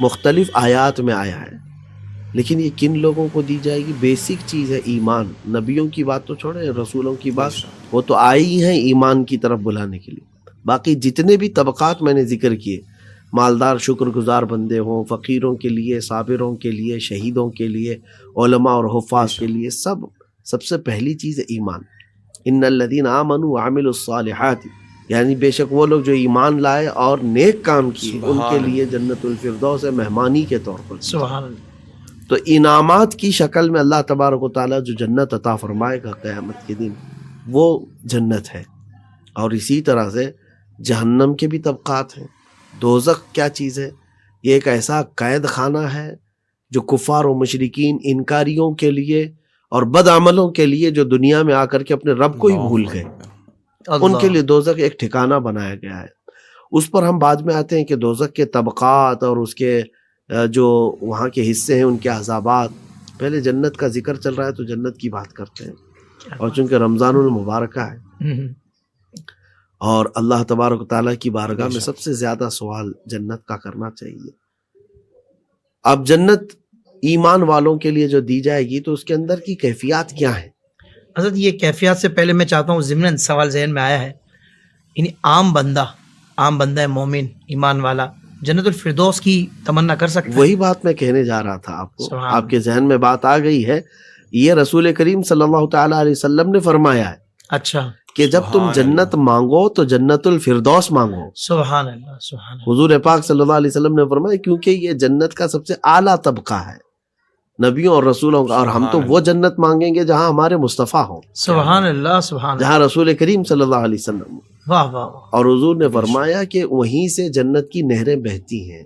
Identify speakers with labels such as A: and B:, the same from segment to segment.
A: مختلف آیات میں آیا ہے، لیکن یہ کن لوگوں کو دی جائے گی؟ بیسک چیز ہے ایمان. نبیوں کی بات تو چھوڑیں، رسولوں کی بات، وہ تو آئی ہیں ایمان کی طرف بلانے کے لیے. باقی جتنے بھی طبقات میں نے ذکر کیے، مالدار شکر گزار بندے ہوں، فقیروں کے لیے، صابروں کے لیے، شہیدوں کے لیے، علماء اور حفاظ کے لیے، سب سے پہلی چیز ہے ایمان. ان الذین آمنوا وعملوا الصالحات، یعنی بے شک وہ لوگ جو ایمان لائے اور نیک کام کیے، ان کے لیے جنت الفردوس ہے مہمانی کے طور پر.
B: سبحان اللہ.
A: تو انعامات کی شکل میں اللہ تبارک و تعالیٰ جو جنت عطا فرمائے گا قیامت کے دن، وہ جنت ہے. اور اسی طرح سے جہنم کے بھی طبقات ہیں. دوزخ کیا چیز ہے؟ یہ ایک ایسا قید خانہ ہے جو کفار و مشرکین، انکاریوں کے لیے اور بد عملوں کے لیے جو دنیا میں آ کر کے اپنے رب کو ہی بھول گئے، ان کے لیے دوزخ ایک ٹھکانہ بنایا گیا ہے. اس پر ہم بعد میں آتے ہیں کہ دوزخ کے طبقات اور اس کے جو وہاں کے حصے ہیں، ان کے عذابات. پہلے جنت کا ذکر چل رہا ہے تو جنت کی بات کرتے ہیں. اور چونکہ رمضان المبارکہ ہے اور اللہ تبارک و تعالیٰ کی بارگاہ میں سب سے زیادہ سوال جنت کا کرنا چاہیے. اب جنت ایمان والوں کے لیے جو دی جائے گی تو اس کے اندر کی کیفیات کیا ہیں؟
B: حضرت یہ کیفیات سے پہلے میں چاہتا ہوں، ضمن سوال ذہن میں آیا ہے، یعنی عام بندہ مومن ایمان والا جنت الفردوس کی تمنا کر سکتا ہے؟
A: وہی بات میں کہنے جا رہا تھا آپ کو، آپ کے ذہن میں بات آ گئی ہے. یہ رسول کریم صلی اللہ تعالیٰ علیہ وسلم نے فرمایا ہے
B: اچھا
A: کہ جب تم جنت مانگو تو جنت الفردوس مانگو.
B: سبحان اللہ، سبحان اللہ.
A: حضور پاک صلی اللہ علیہ وسلم نے فرمایا کیونکہ یہ جنت کا سب سے اعلیٰ طبقہ ہے نبیوں اور رسولوں کا، اور ہم تو وہ جنت مانگیں گے جہاں ہمارے مصطفیٰ ہوں.
B: سبحان اللہ، سبحان اللہ.
A: جہاں رسول کریم صلی اللہ علیہ وسلم.
B: واہ واہ.
A: اور حضور نے فرمایا کہ وہیں سے جنت کی نہریں بہتی ہیں،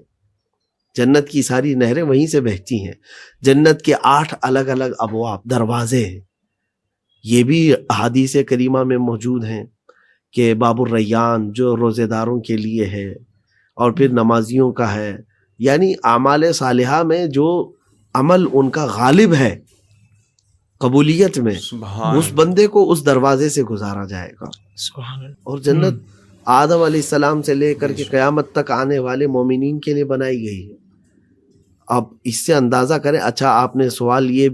A: جنت کی ساری نہریں وہیں سے بہتی ہیں. جنت کے 8 الگ الگ ابواب، دروازے ہیں. یہ بھی احادیث کریمہ میں موجود ہیں کہ باب الریان جو روزے داروں کے لیے ہے، اور پھر نمازیوں کا ہے. یعنی اعمال صالحہ میں جو عمل ان کا غالب ہے قبولیت میں، اس بندے کو اس دروازے سے گزارا جائے گا.
B: سبحان اللہ.
A: اور جنت آدم علیہ السلام سے لے کر کے قیامت تک آنے والے مومنین کے لیے بنائی گئی ہے. اب اس سے اندازہ کریں. اچھا، آپ نے سوال یہ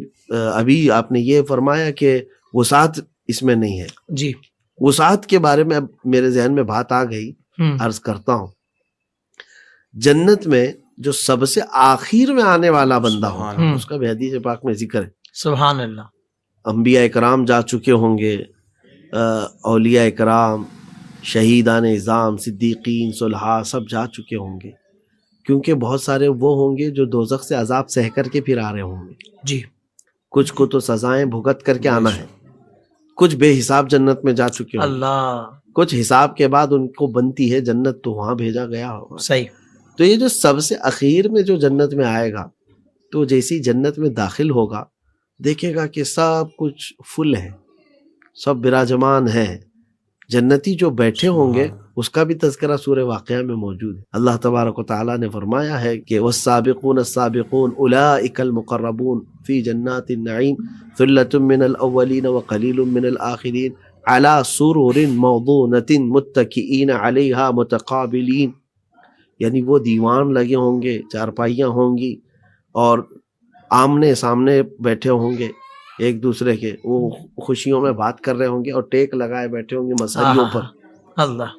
A: ابھی آپ نے یہ فرمایا کہ وسعت اس میں نہیں ہے.
B: جی،
A: وسعت کے بارے میں اب میرے ذہن میں بات آ گئی، عرض کرتا ہوں. جنت میں جو سب سے آخر میں آنے والا بندہ ہو، اس کا بھی حدیث پاک میں ذکر ہے.
B: سبحان اللہ.
A: انبیاء کرام جا چکے ہوں گے، اولیاء کرام، شہیدان اعظام، صدیقین، صلحاء، سب جا چکے ہوں گے. کیونکہ بہت سارے وہ ہوں گے جو دوزخ سے عذاب سہ کر کے پھر آ رہے ہوں گے.
B: جی.
A: کچھ کو تو سزائیں بھگت کر کے آنا ہے، کچھ بے حساب جنت میں جا چکے ہوں گے.
B: اللہ.
A: کچھ حساب کے بعد ان کو بنتی ہے جنت تو وہاں بھیجا گیا ہوگا.
B: صحیح.
A: تو یہ جو سب سے اخیر میں جو جنت میں آئے گا، تو جیسی جنت میں داخل ہوگا دیکھے گا کہ سب کچھ فل ہے، سب براجمان ہے. جنتی جو بیٹھے ہوں گے اس کا بھی تذکرہ سورہ واقعہ میں موجود ہے. اللہ تبارک و تعالیٰ نے فرمایا ہے کہ والسابقون السابقون اولئک المقربون فی جنات النعیم ثلۃ من الاولین وقلیل من الآخرین علی سرر موضونۃ متکئین علیہا متقابلین. یعنی وہ دیوان لگے ہوں گے، چارپائیاں ہوں گی، اور آمنے سامنے بیٹھے ہوں گے ایک دوسرے کے، وہ خوشیوں میں بات کر رہے ہوں گے اور ٹیک لگائے بیٹھے ہوں گے مسریوں پر.
B: اللہ.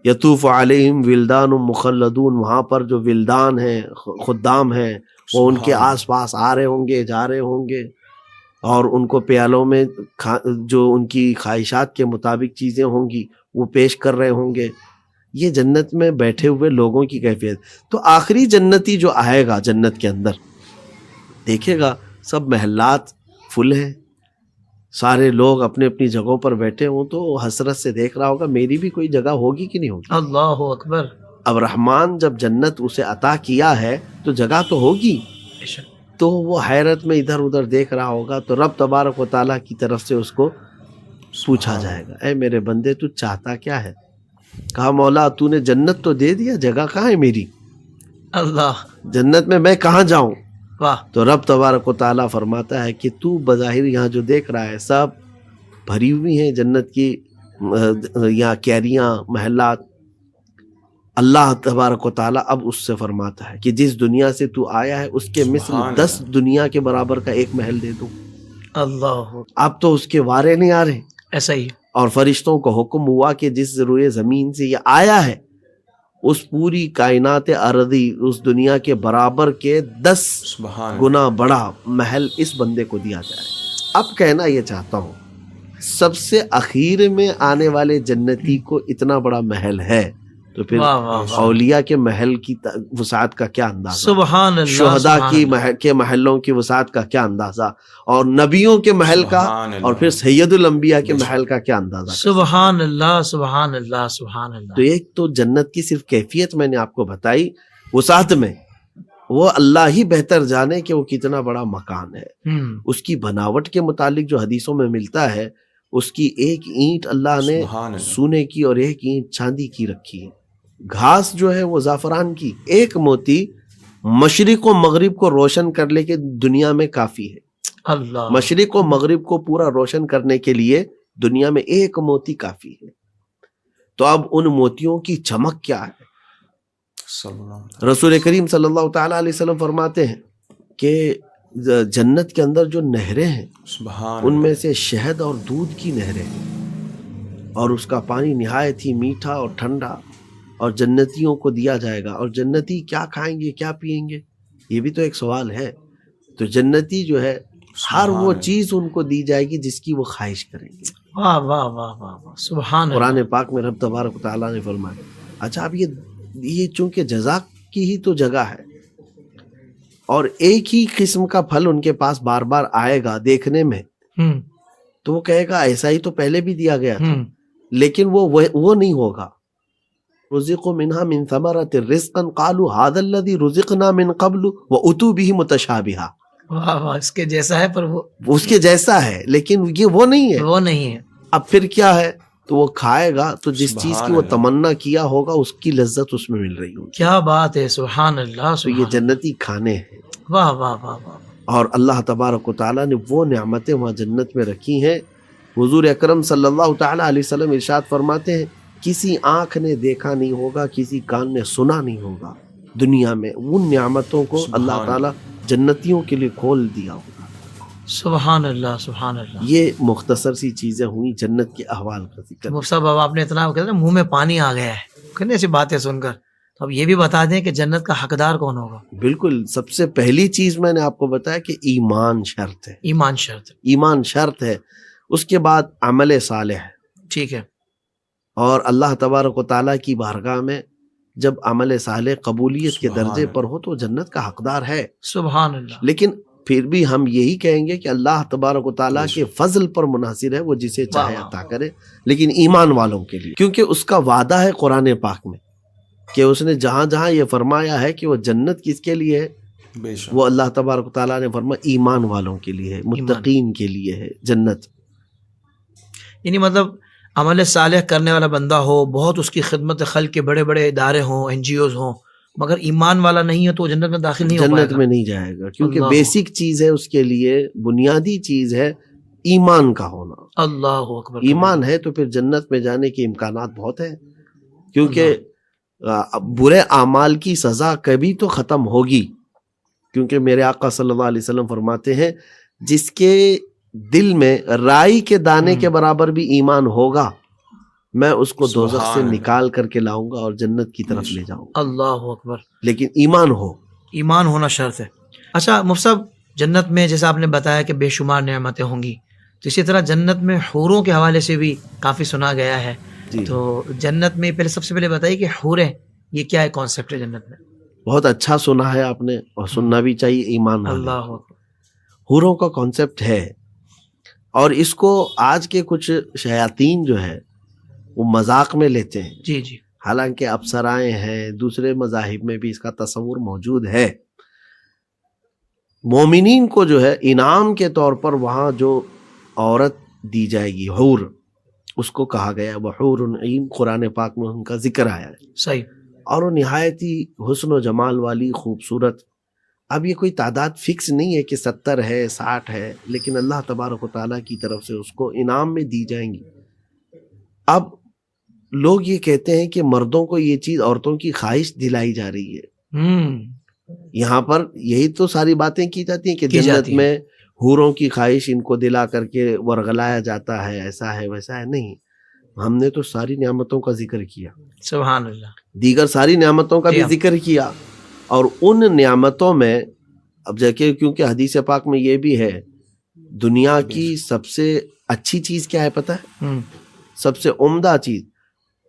A: یطوف علیہم ولدان مخلدون، وہاں پر جو ولدان ہیں، خدام ہیں، وہ ان کے آس پاس آ رہے ہوں گے، جا رہے ہوں گے، اور ان کو پیالوں میں جو ان کی خواہشات کے مطابق چیزیں ہوں گی وہ پیش کر رہے ہوں گے. یہ جنت میں بیٹھے ہوئے لوگوں کی کیفیت. تو آخری جنتی جو آئے گا جنت کے اندر دیکھے گا سب محلات فل ہیں، سارے لوگ اپنے اپنی جگہوں پر بیٹھے ہوں تو حسرت سے دیکھ رہا ہوگا میری بھی کوئی جگہ ہوگی کہ نہیں ہوگی.
B: اللہ اکبر.
A: اب رحمان جب جنت اسے عطا کیا ہے تو جگہ تو ہوگی. تو وہ حیرت میں ادھر ادھر دیکھ رہا ہوگا تو رب تبارک و تعالیٰ کی طرف سے اس کو پوچھا جائے گا، اے میرے بندے تو چاہتا کیا ہے؟ کہا مولا تو نے جنت تو دے دیا، جگہ کہاں ہے میری؟
B: اللہ.
A: جنت میں کہاں جاؤں؟
B: واہ.
A: تو رب تبارک و تعالیٰ فرماتا ہے کہ تو بظاہر یہاں جو دیکھ رہا ہے سب بھری ہوئی ہیں جنت کی یہاں کیریاں، محلات. اللہ تبارک و تعالیٰ اب اس سے فرماتا ہے کہ جس دنیا سے تو آیا ہے اس کے مثل
C: سبحان
A: 10 دنیا کے برابر کا ایک محل دے دوں.
B: اللہ
A: اب تو اس کے وارے نہیں آ رہے.
B: ایسا ہی.
A: اور فرشتوں کو حکم ہوا کہ جس روئے زمین سے یہ آیا ہے اس پوری کائنات ارضی اس دنیا کے برابر کے 10
C: سبحان
A: گنا بڑا محل اس بندے کو دیا جائے. اب کہنا یہ چاہتا ہوں سب سے اخیر میں آنے والے جنتی کو اتنا بڑا محل ہے تو پھر
B: واہ واہ واہ.
A: اولیاء کے محل کی وسعت کا کیا اندازہ,
B: سبحان اللہ.
A: شہداء
B: سبحان
A: کی
B: اللہ.
A: کے محلوں کی وسعت کا کیا اندازہ, اور نبیوں کے محل کا,
C: سبحان اللہ.
A: اور پھر سید الانبیاء کے محل کا کیا اندازہ.
B: سبحان اللہ. سبحان اللہ. سبحان اللہ.
A: تو ایک تو جنت کی صرف کیفیت میں نے آپ کو بتائی, وسعت میں وہ اللہ ہی بہتر جانے کہ وہ کتنا بڑا مکان ہے. اس کی بناوٹ کے متعلق جو حدیثوں میں ملتا ہے اس کی ایک اینٹ اللہ نے
C: سبحان اللہ.
A: سونے کی اور ایک اینٹ چاندی کی رکھی ہے. گھاس جو ہے وہ زعفران کی. ایک موتی مشرق و مغرب کو روشن کر لے کے دنیا میں کافی ہے.
B: اللہ.
A: مشرق و مغرب کو پورا روشن کرنے کے لیے دنیا میں ایک موتی کافی ہے. تو اب ان موتیوں کی چمک کیا ہے.
C: صلی اللہ علیہ وسلم.
A: رسول کریم صلی اللہ تعالیٰ علیہ وسلم فرماتے ہیں کہ جنت کے اندر جو نہریں ہیں
C: سبحان
A: ان میں
C: اللہ.
A: سے شہد اور دودھ کی نہریں ہیں, اور اس کا پانی نہایت ہی میٹھا اور ٹھنڈا, اور جنتیوں کو دیا جائے گا. اور جنتی کیا کھائیں گے کیا پئیں گے یہ بھی تو ایک سوال ہے. تو جنتی جو ہے ہر وہ چیز ان کو دی جائے گی جس کی وہ خواہش کریں گے.
B: واہ واہ واہ واہ واہ. سبحان اللہ.
A: قرآن پاک میں رب تبارک و تعالیٰ نے فرمایا. اچھا اب یہ چونکہ جزا کی ہی تو جگہ ہے اور ایک ہی قسم کا پھل ان کے پاس بار بار آئے گا دیکھنے میں, تو وہ کہے گا ایسا ہی تو پہلے بھی دیا گیا تھا, لیکن وہ نہیں ہوگا. رزقوا منها من ثمرة رزقا قالوا هذا الذي رزقنا من قبل واتوا به متشابها.
B: واہ واہ. اس کے جیسا ہے پر وہ
A: اس کے جیسا ہے لیکن یہ وہ نہیں ہے.
B: وہ نہیں ہے.
A: اب پھر کیا ہے, تو وہ کھائے گا تو جس
C: سبحان
A: چیز کی وہ
C: اللہ.
A: تمنا کیا ہوگا اس کی لذت اس میں مل رہی ہوگی.
B: کیا بات ہے. سبحان اللہ.
A: تو یہ جنتی کھانے ہیں.
B: واہ واہ واہ واہ.
A: اور اللہ تبارک و تعالیٰ نے وہ نعمتیں وہاں جنت میں رکھی ہیں. حضور اکرم صلی اللہ تعالیٰ علیہ وسلم ارشاد فرماتے ہیں کسی آنکھ نے دیکھا نہیں ہوگا, کسی کان نے سنا نہیں ہوگا دنیا میں ان نعمتوں کو اللہ تعالیٰ جنتیوں کے لیے کھول دیا ہوگا.
B: سبحان اللہ. سبحان اللہ.
A: یہ مختصر سی چیزیں ہوئی جنت کے احوال کا ذکر.
B: مفتی صاحب اب آپ نے اتنا کہتے ہیں منہ میں پانی آ گیا ہے کتنی ایسی باتیں سن کر, تو اب یہ بھی بتا دیں کہ جنت کا حقدار کون ہوگا.
A: بالکل, سب سے پہلی چیز میں نے آپ کو بتایا کہ ایمان شرط ہے.
B: ایمان شرط.
A: ایمان شرط ہے. اس کے بعد عمل صالح ہے.
B: ٹھیک ہے.
A: اور اللہ تبارک و تعالیٰ کی بارگاہ میں جب عمل صالح قبولیت کے
C: سبحان
A: درجے
C: اللہ.
A: پر ہو تو جنت کا حقدار ہے.
B: سبحان اللہ.
A: لیکن پھر بھی ہم یہی کہیں گے کہ اللہ تبارک و تعالیٰ کے فضل پر منحصر ہے, وہ جسے چاہے
B: واہ.
A: عطا کرے, لیکن ایمان والوں کے لیے, کیونکہ اس کا وعدہ ہے قرآن پاک میں کہ اس نے جہاں جہاں یہ فرمایا ہے کہ وہ جنت کس کے لیے ہے,
C: بے شک.
A: وہ اللہ تبارک و تعالیٰ نے فرمایا ایمان والوں کے لیے ہے, متقین کے لیے ہے جنت.
B: یعنی مطلب عمل صالح کرنے والا بندہ ہو, بہت اس کی خدمت خلق کے بڑے بڑے ادارے ہوں, این جی اوز ہوں, مگر ایمان والا نہیں ہے تو وہ جنت میں داخل نہیں ہو پائے
A: جنت
B: گا.
A: میں نہیں جائے گا, کیونکہ
B: اللہ.
A: بیسک چیز ہے اس کے لیے, بنیادی چیز ہے ایمان کا ہونا.
B: اللہ اکبر.
A: ایمان ہے تو پھر جنت میں جانے کے امکانات بہت ہیں, کیونکہ برے اعمال کی سزا کبھی تو ختم ہوگی. کیونکہ میرے آقا صلی اللہ علیہ وسلم فرماتے ہیں جس کے دل میں رائی کے دانے کے برابر بھی ایمان ہوگا میں اس کو دوزخ سے نکال کر کے لاؤں گا اور جنت کی طرف لے جاؤں گا.
B: اللہ اکبر.
A: لیکن ایمان ہو.
B: ایمان ہونا شرط ہے. اچھا مفتی صاحب, جنت میں جیسا آپ نے بتایا کہ بے شمار نعمتیں ہوں گی, تو اسی طرح جنت میں حوروں کے حوالے سے بھی کافی سنا گیا ہے.
A: جی.
B: تو جنت میں پہلے سب سے پہلے بتائیے کہ حوریں یہ کیا ہے, کانسیپٹ ہے جنت میں.
A: بہت اچھا سنا ہے آپ نے, اور سننا بھی چاہیے ایمان والے.
B: اللہ اکبر.
A: حوروں کا کانسیپٹ ہے, اور اس کو آج کے کچھ شیاطین جو ہے وہ مذاق میں لیتے ہیں.
B: جی جی.
A: حالانکہ افسرائیں ہیں, دوسرے مذاہب میں بھی اس کا تصور موجود ہے. مومنین کو جو ہے انعام کے طور پر وہاں جو عورت دی جائے گی حور, اس کو کہا گیا وحور عین, قرآن پاک میں ان کا ذکر آیا ہے.
B: صحیح.
A: اور وہ نہایت ہی حسن و جمال والی, خوبصورت. اب یہ کوئی تعداد فکس نہیں ہے کہ 70 ہے 60 ہے, لیکن اللہ تبارک و تعالیٰ کی طرف سے اس کو انعام میں دی جائیں گی. اب لوگ یہ کہتے ہیں کہ مردوں کو یہ چیز عورتوں کی خواہش دلائی جا رہی ہے. یہاں پر یہی تو ساری باتیں کی جاتی ہیں کہ جنت میں حوروں کی خواہش ان کو دلا کر کے ورغلایا جاتا ہے، ایسا ہے ویسا ہے. نہیں، ہم نے تو ساری نعمتوں کا ذکر کیا،
B: سبحان اللہ،
A: دیگر ساری نعمتوں کا بھی ذکر کیا. اور ان نعمتوں میں اب جا کے کیونکہ حدیث پاک میں یہ بھی ہے، دنیا کی سب سے اچھی چیز کیا ہے پتہ ہے؟ سب سے عمدہ چیز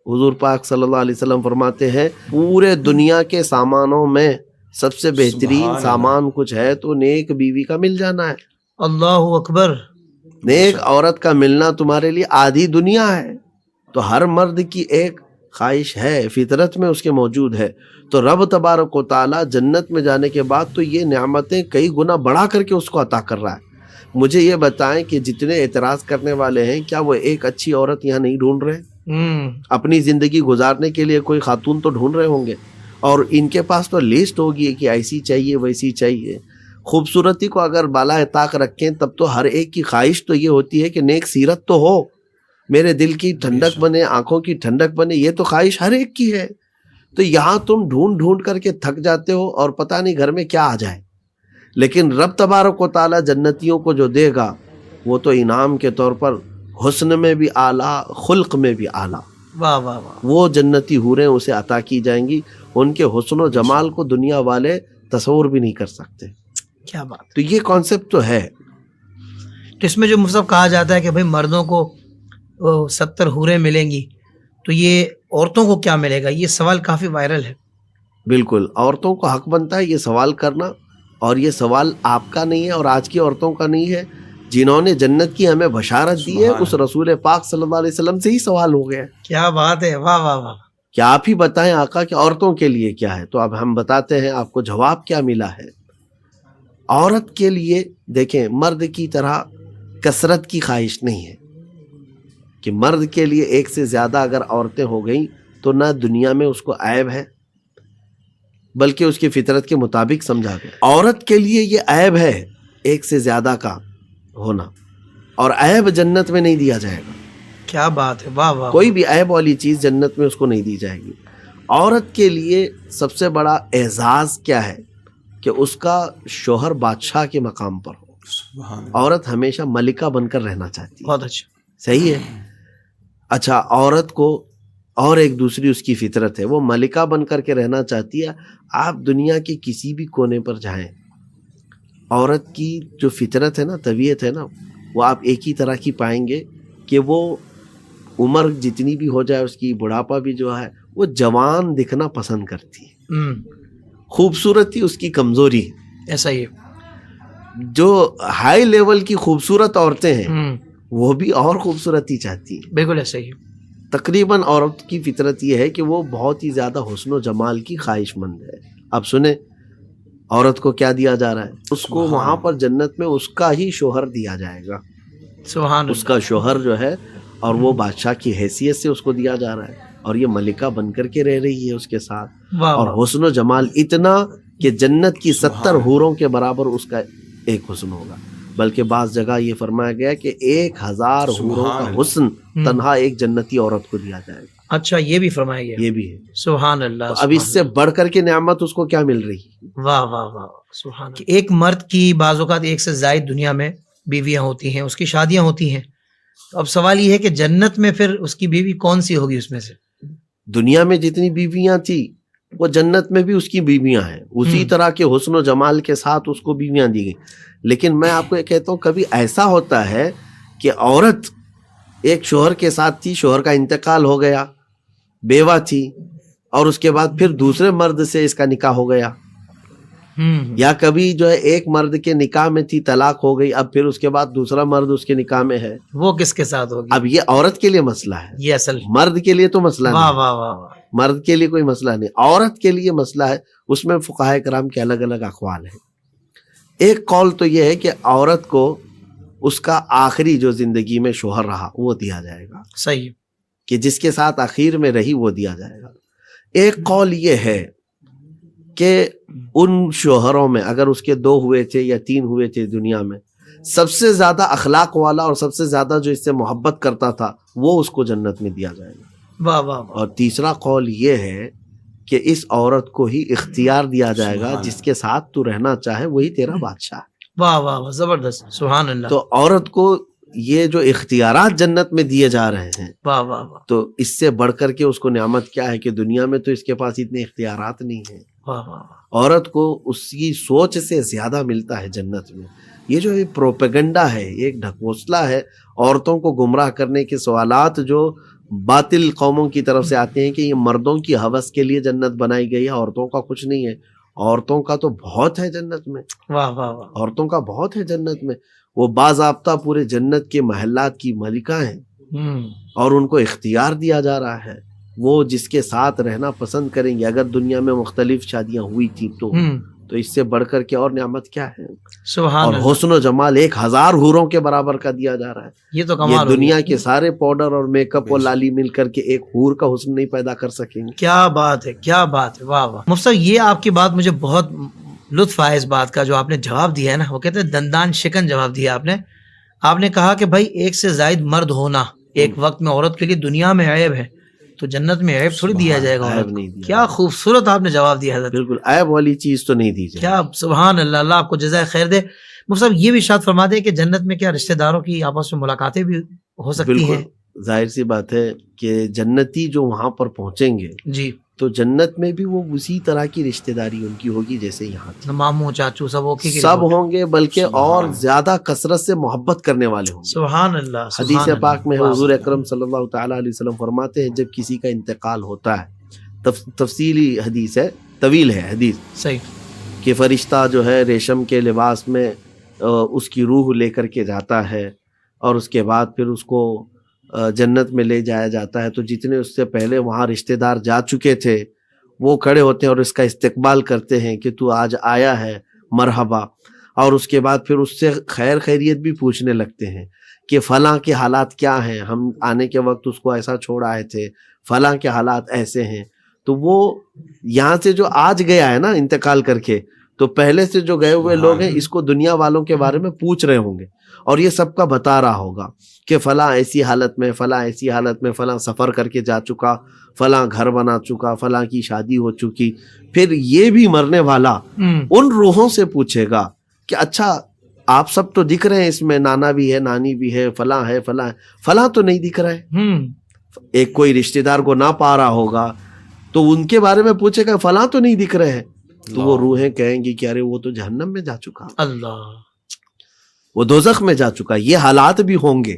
A: حضور پاک صلی اللہ علیہ وسلم فرماتے ہیں پورے دنیا کے سامانوں میں سب سے بہترین سامان کچھ ہے تو نیک بیوی کا مل جانا ہے.
B: اللہ اکبر.
A: نیک عورت کا ملنا تمہارے لیے آدھی دنیا ہے. تو ہر مرد کی ایک خواہش ہے، فطرت میں اس کے موجود ہے. تو رب تبارک و تعالیٰ جنت میں جانے کے بعد تو یہ نعمتیں کئی گنا بڑھا کر کے اس کو عطا کر رہا ہے. مجھے یہ بتائیں کہ جتنے اعتراض کرنے والے ہیں کیا وہ ایک اچھی عورت یہاں نہیں ڈھونڈ رہے؟ اپنی زندگی گزارنے کے لیے کوئی خاتون تو ڈھونڈ رہے ہوں گے، اور ان کے پاس تو لسٹ ہوگی کہ ایسی چاہیے ویسی چاہیے. خوبصورتی کو اگر بالائے طاق رکھیں تب تو ہر ایک کی خواہش تو یہ ہوتی ہے کہ نیک سیرت تو ہو، میرے دل کی ٹھنڈک بنے، آنکھوں کی ٹھنڈک بنے. یہ تو خواہش ہر ایک کی ہے. تو یہاں تم ڈھونڈ ڈھونڈ کر کے تھک جاتے ہو اور پتہ نہیں گھر میں کیا آ جائے. لیکن رب تبارک و تعالیٰ جنتیوں کو جو دے گا وہ تو انعام کے طور پر حسن میں بھی اعلیٰ، خلق میں بھی اعلیٰ.
B: واہ واہ واہ.
A: وہ جنتی حوریں اسے عطا کی جائیں گی. ان کے حسن و جمال کو دنیا والے تصور بھی نہیں کر سکتے.
B: کیا بات.
A: تو یہ کانسیپٹ تو ہے.
B: اس میں جو مطلب کہا جاتا ہے کہ بھئی مردوں کو 70 حوریں ملیں گی، تو یہ عورتوں کو کیا ملے گا؟ یہ سوال کافی وائرل ہے.
A: بالکل، عورتوں کو حق بنتا ہے یہ سوال کرنا، اور یہ سوال آپ کا نہیں ہے اور آج کی عورتوں کا نہیں ہے. جنہوں نے جنت کی ہمیں بشارت دی ہے اس رسول پاک صلی اللہ علیہ وسلم سے ہی سوال ہو گیا.
B: کیا بات ہے. واہ واہ واہ.
A: کیا آپ ہی بتائیں آقا کہ عورتوں کے لیے کیا ہے؟ تو اب ہم بتاتے ہیں آپ کو جواب کیا ملا ہے. عورت کے لیے دیکھیں، مرد کی طرح کثرت کی خواہش نہیں ہے کہ مرد کے لیے ایک سے زیادہ اگر عورتیں ہو گئیں تو نہ دنیا میں اس کو عیب ہے بلکہ اس کی فطرت کے مطابق سمجھا گیا. عورت کے لیے یہ عیب ہے ایک سے زیادہ کا ہونا، اور عیب جنت میں نہیں دیا جائے گا.
B: کیا بات ہے. واہ واہ.
A: کوئی بھی عیب والی چیز جنت میں اس کو نہیں دی جائے گی. عورت کے لیے سب سے بڑا اعزاز کیا ہے کہ اس کا شوہر بادشاہ کے مقام پر ہو. عورت ہمیشہ ملکہ بن کر رہنا چاہتی ہے.
B: بہت اچھا.
A: صحیح ہے. اچھا، عورت کو اور ایک دوسری اس کی فطرت ہے، وہ ملکہ بن کر کے رہنا چاہتی ہے. آپ دنیا کے کسی بھی کونے پر جائیں، عورت کی جو فطرت ہے نا، طبیعت ہے نا، وہ آپ ایک ہی طرح کی پائیں گے کہ وہ عمر جتنی بھی ہو جائے اس کی، بڑھاپا بھی جو ہے، وہ جوان دکھنا پسند کرتی ہے. خوبصورتی اس کی کمزوری ہے.
B: ایسا ہی.
A: جو ہائی لیول کی خوبصورت عورتیں ہیں وہ بھی اور خوبصورتی چاہتی ہیں.
B: بالکل ایسا ہی.
A: تقریباً عورت کی فطرت یہ ہے کہ وہ بہت ہی زیادہ حسن و جمال کی خواہش مند ہے. اب سنیں عورت کو کیا دیا جا رہا ہے. اس کو وہاں پر جنت میں اس کا ہی شوہر دیا جائے گا.
B: سبحان.
A: اس کا شوہر جو ہے، اور وہ بادشاہ کی حیثیت سے اس کو دیا جا رہا ہے، اور یہ ملکہ بن کر کے رہ رہی ہے اس کے ساتھ. اور حسن و جمال اتنا کہ جنت کی 70 حوروں کے برابر اس کا ایک حسن ہوگا. بلکہ بعض جگہ یہ فرمایا گیا کہ 1000 حوروں کا حسن تنہا ایک جنتی عورت کو دیا جائے گا.
B: اچھا، یہ بھی فرمایا گیا.
A: یہ بھی ہے.
B: سبحان اللہ.
A: اب اس سے بڑھ کر کے نعمت اس کو کیا مل رہی ہے.
B: واہ واہ واہ. سبحان. ایک مرد کی بعض اوقات ایک سے زائد دنیا میں بیویاں ہوتی ہیں، اس کی شادیاں ہوتی ہیں. تو اب سوال یہ ہے کہ جنت میں پھر اس کی بیوی کون سی ہوگی اس میں سے؟
A: دنیا میں جتنی بیویاں تھی وہ جنت میں بھی اس کی بیویاں ہیں، اسی طرح کے حسن و جمال کے ساتھ اس کو بیویاں دی گئی. لیکن میں آپ کو یہ کہتا ہوں، کبھی ایسا ہوتا ہے کہ عورت ایک شوہر کے ساتھ تھی، شوہر کا انتقال ہو گیا، بیوہ تھی، اور اس کے بعد پھر دوسرے مرد سے اس کا نکاح ہو گیا. یا کبھی جو ہے ایک مرد کے نکاح میں تھی، طلاق ہو گئی، اب پھر اس کے بعد دوسرا مرد اس کے نکاح میں ہے.
B: وہ کس کے ساتھ ہوگی؟
A: اب یہ عورت کے لیے مسئلہ ہے،
B: یہ اصل.
A: مرد کے لیے تو مسئلہ
B: واہ
A: نہیں.
B: واہ واہ.
A: مرد کے لیے کوئی مسئلہ نہیں، عورت کے لیے مسئلہ ہے. اس میں فقہاء کرام کے الگ الگ اقوال ہیں. ایک قول تو یہ ہے کہ عورت کو اس کا آخری جو زندگی میں شوہر رہا وہ دیا جائے گا.
B: صحیح.
A: کہ جس کے ساتھ آخر میں رہی وہ دیا جائے گا. ایک قول یہ ہے کہ ان شوہروں میں اگر اس کے 2 ہوئے تھے یا 3 ہوئے تھے دنیا میں، سب سے زیادہ اخلاق والا اور سب سے زیادہ جو اس سے محبت کرتا تھا وہ اس کو جنت میں دیا جائے گا.
B: واہ واہ واہ،
A: اور تیسرا قول یہ ہے کہ اس عورت کو ہی اختیار دیا جائے گا، جس کے ساتھ تو رہنا چاہے وہی تیرا بادشاہ ہے۔
B: واہ واہ واہ، زبردست، سبحان اللہ،
A: تو عورت کو یہ جو اختیارات جنت میں دیے جا رہے ہیں،
B: واہ واہ واہ،
A: تو اس سے بڑھ کر کے اس کو نعمت کیا ہے کہ دنیا میں تو اس کے پاس اتنے اختیارات نہیں ہیں۔
B: واہ واہ واہ،
A: عورت کو اس کی سوچ سے زیادہ ملتا ہے جنت میں۔ یہ جو پروپیگنڈا ہے، یہ ایک ڈھکوسلا ہے عورتوں کو گمراہ کرنے کے سوالات جو باطل قوموں کی طرف سے آتے ہیں کہ یہ مردوں کی ہوس کے لیے جنت بنائی گئی ہے، عورتوں کا کچھ نہیں ہے۔ عورتوں کا تو بہت ہے جنت میں،
B: واہ واہ واہ،
A: عورتوں کا بہت ہے جنت میں۔ وہ باضابطہ پورے جنت کے محلات کی ملکہ ہیں، اور ان کو اختیار دیا جا رہا ہے، وہ جس کے ساتھ رہنا پسند کریں گے۔ اگر دنیا میں مختلف شادیاں ہوئی تھیں تو اس سے بڑھ کر کے اور نعمت کیا ہے؟
B: سبحان
A: اور
B: اللہ،
A: حسن و جمال 1000 حوروں کے برابر کا دیا جا رہا ہے۔
B: یہ تو
A: یہ
B: کمال ہو
A: دنیا
B: گیا۔
A: کے سارے پاؤڈر اور میک اپ اور لالی مل کر کے ایک حور کا حسن نہیں پیدا کر سکیں گے۔
B: کیا بات ہے، کیا بات ہے، واہ واہ مفتی صاحب، یہ آپ کی بات مجھے بہت لطف آیا اس بات کا جو آپ نے جواب دیا ہے نا، وہ کہتے ہیں دندان شکن جواب دیا آپ نے کہا کہ بھائی ایک سے زائد مرد ہونا ایک وقت میں عورت کے لیے دنیا میں عیب ہے، تو جنت میں عیب تھوڑی دیا جائے گا
A: عیب
B: عورت
A: نہیں
B: کو۔
A: دیا
B: کیا خوبصورت آپ نے جواب دیا حضرت،
A: بالکل عیب والی چیز تو نہیں دی جائے۔
B: کیا سبحان اللہ، اللہ آپ کو جزائے خیر دے۔ مفتی صاحب یہ بھی ارشاد فرما دیں کہ جنت میں کیا رشتہ داروں کی آپس میں ملاقاتیں بھی ہو سکتی ہیں؟
A: بالکل ظاہر سی بات ہے کہ جنتی جو وہاں پر پہنچیں گے
B: جی،
A: تو جنت میں بھی وہ اسی طرح کی رشتہ داری ان کی ہوگی جیسے یہاں تھی۔
B: ماموں چاچو سب اوکے کے
A: سب ہوں گے، بلکہ اور زیادہ کثرت سے محبت کرنے والے ہوں گے۔
B: سبحان اللہ،
A: حدیث پاک میں حضور اکرم صلی اللہ تعالیٰ علیہ وسلم فرماتے ہیں جب کسی کا انتقال ہوتا ہے، تفصیلی حدیث ہے، طویل ہے حدیث،
B: صحیح،
A: کہ فرشتہ جو ہے ریشم کے لباس میں اس کی روح لے کر کے جاتا ہے، اور اس کے بعد پھر اس کو جنت میں لے جایا جاتا ہے۔ تو جتنے اس سے پہلے وہاں رشتہ دار جا چکے تھے وہ کھڑے ہوتے ہیں اور اس کا استقبال کرتے ہیں کہ تو آج آیا ہے، مرحبا۔ اور اس کے بعد پھر اس سے خیر خیریت بھی پوچھنے لگتے ہیں کہ فلاں کے حالات کیا ہیں، ہم آنے کے وقت اس کو ایسا چھوڑ آئے تھے، فلاں کے حالات ایسے ہیں۔ تو وہ یہاں سے جو آج گیا ہے نا انتقال کر کے، تو پہلے سے جو گئے ہوئے لوگ ہیں اس کو دنیا والوں کے بارے میں پوچھ رہے ہوں گے، اور یہ سب کا بتا رہا ہوگا کہ فلاں ایسی حالت میں، فلاں ایسی حالت میں، فلاں سفر کر کے جا چکا، فلاں گھر بنا چکا، فلاں کی شادی ہو چکی۔ پھر یہ بھی مرنے والا ان روحوں سے پوچھے گا کہ اچھا آپ سب تو دکھ رہے ہیں، اس میں نانا بھی ہے، نانی بھی ہے، فلاں ہے، فلاں ہے، فلاں تو نہیں دکھ رہا ہے۔ ایک کوئی رشتہ دار کو نہ پا رہا ہوگا تو ان کے بارے میں پوچھے گا فلاں تو نہیں دکھ رہے ہیں، تو وہ روحیں کہیں گی کہ ارے وہ تو جہنم میں جا چکا،
B: اللہ،
A: وہ دوزخ میں جا چکا۔ یہ حالات بھی ہوں گے۔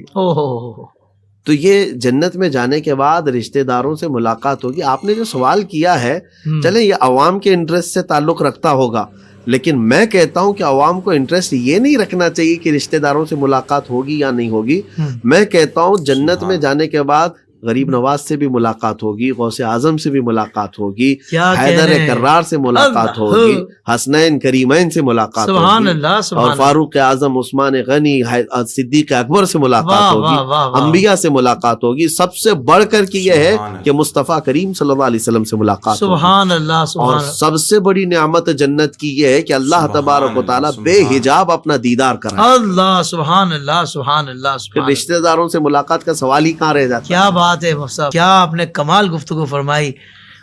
A: تو یہ جنت میں جانے کے بعد رشتہ داروں سے ملاقات ہوگی۔ آپ نے جو سوال کیا ہے، چلیں یہ عوام کے انٹرسٹ سے تعلق رکھتا ہوگا، لیکن میں کہتا ہوں کہ عوام کو انٹرسٹ یہ نہیں رکھنا چاہیے کہ رشتہ داروں سے ملاقات ہوگی یا نہیں ہوگی۔ میں کہتا ہوں جنت میں جانے کے بعد غریب نواز سے بھی ملاقات ہوگی، غوث اعظم سے بھی ملاقات ہوگی، حیدر کرار سے ملاقات ہوگی، حسنین کریمین سے ملاقات ہوگی، اور فاروق اعظم، عثمان غنی، صدیق اکبر سے ملاقات ہوگی، انبیاء سے ملاقات ہوگی۔ سب سے بڑھ کر کے یہ ہے کہ مصطفیٰ کریم صلی اللہ علیہ وسلم سے ملاقات ہوگی۔
B: سبحان اللہ،
A: اور سب سے بڑی نعمت جنت کی یہ ہے کہ اللہ تبارک و تعالیٰ بے حجاب اپنا دیدار کرائے۔
B: اللہ، سبحان اللہ، سبحان اللہ،
A: پھر رشتہ داروں سے ملاقات کا سوال ہی کہاں رہ جاتا ہے؟
B: کیا بات ہے مفتی صاحب، کیا آپ نے کمال گفتگو فرمائی۔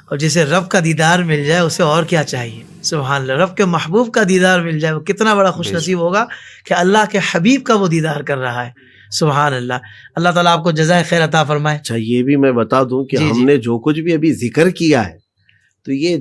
B: اور جسے رب کا دیدار مل جائے اسے اور کیا چاہیے؟ سبحان اللہ، رب کے محبوب کا دیدار مل جائے وہ کتنا بڑا خوش نصیب ہوگا کہ اللہ کے حبیب کا وہ دیدار کر رہا ہے۔ سبحان اللہ، اللہ تعالیٰ آپ کو جزائے خیر عطا فرمائے۔
A: اچھا یہ بھی میں بتا دوں کہ ہم نے جو کچھ بھی ابھی ذکر کیا ہے تو یہ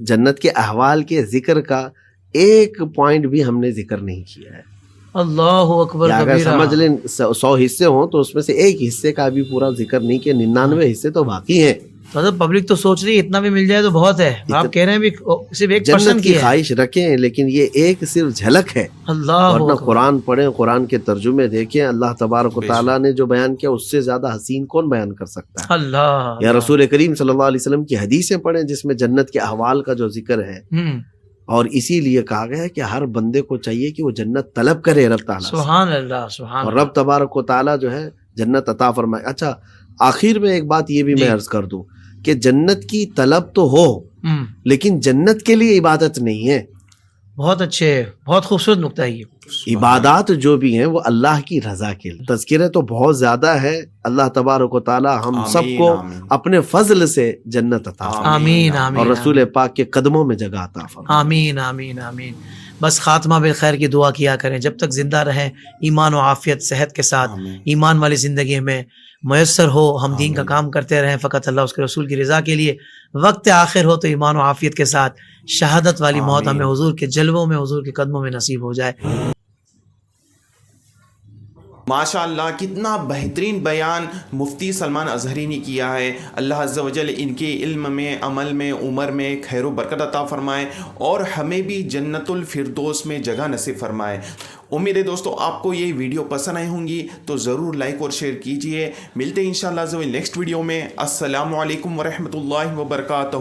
A: جنت کے احوال کے ذکر کا ایک پوائنٹ بھی ہم نے ذکر نہیں کیا ہے۔
B: اللہ اکبر
A: اگر
B: کبیرہ،
A: سمجھ لیں 100 حصے ہوں تو اس میں سے ایک حصے کا بھی پورا ذکر نہیں کیا، 99 حصے تو باقی ہیں۔
B: مطلب پبلک تو سوچ رہی ہے اتنا بھی مل جائے تو بہت ہے، آپ کہہ رہے ہیں بھی صرف 1%
A: جنت کی خواہش رکھیں، لیکن یہ ایک صرف جھلک ہے۔
B: اللہ
A: ورنہ قرآن پڑھیں، قرآن کے ترجمے دیکھیں، اللہ تبارک و تعالیٰ نے جو بیان کیا اس سے زیادہ حسین کون بیان کر سکتا ہے؟
B: اللہ،
A: یا رسول کریم صلی اللہ علیہ وسلم کی حدیثیں پڑھیں جس میں جنت کے احوال کا جو ذکر ہے۔ اور اسی لیے کہا گیا ہے کہ ہر بندے کو چاہیے کہ وہ جنت طلب کرے رب تعالیٰ سے،
B: سبحان اللہ، سبحان
A: اور رب تبارک و تعالیٰ جو ہے جنت عطا فرمائے۔ اچھا آخر میں ایک بات یہ بھی میں عرض کر دوں کہ جنت کی طلب تو ہو، لیکن جنت کے لیے عبادت نہیں ہے۔
B: بہت اچھے، بہت خوبصورت نقطہ ہے یہ۔
A: عبادات جو بھی ہیں وہ اللہ کی رضا کے لیے، تذکرے تو بہت زیادہ ہے۔ اللہ تبارک و تعالی ہم سب کو
C: آمین۔
A: اپنے فضل سے جنت عطا فرمائے
B: آمین آمین
A: اور رسول پاک کے قدموں میں جگہ عطا فرمائے۔
B: آمین آمین آمین۔ بس خاتمہ بالخیر کی دعا کیا کریں، جب تک زندہ رہیں ایمان و عافیت صحت کے ساتھ،
C: آمین۔
B: ایمان والی زندگی ہمیں میسر ہو، ہم دین کا کام کرتے رہیں فقط اللہ اس کے رسول کی رضا کے لیے، وقت آخر ہو تو ایمان و عافیت کے ساتھ شہادت والی موت ہمیں حضور کے جلووں میں، حضور کے قدموں میں نصیب ہو جائے۔
C: ماشاء اللہ، کتنا بہترین بیان مفتی سلمان اظہری نے کیا ہے۔ اللہ عز و جل ان کے علم میں، عمل میں، عمر میں خیر و برکت عطا فرمائے اور ہمیں بھی جنت الفردوس میں جگہ نصیب فرمائے۔ امید ہے دوستو آپ کو یہ ویڈیو پسند آئی ہوں گی تو ضرور لائک اور شیئر کیجئے۔ ملتے ہیں انشاءاللہ نیکسٹ ویڈیو میں۔ السلام علیکم ورحمۃ اللہ وبرکاتہ۔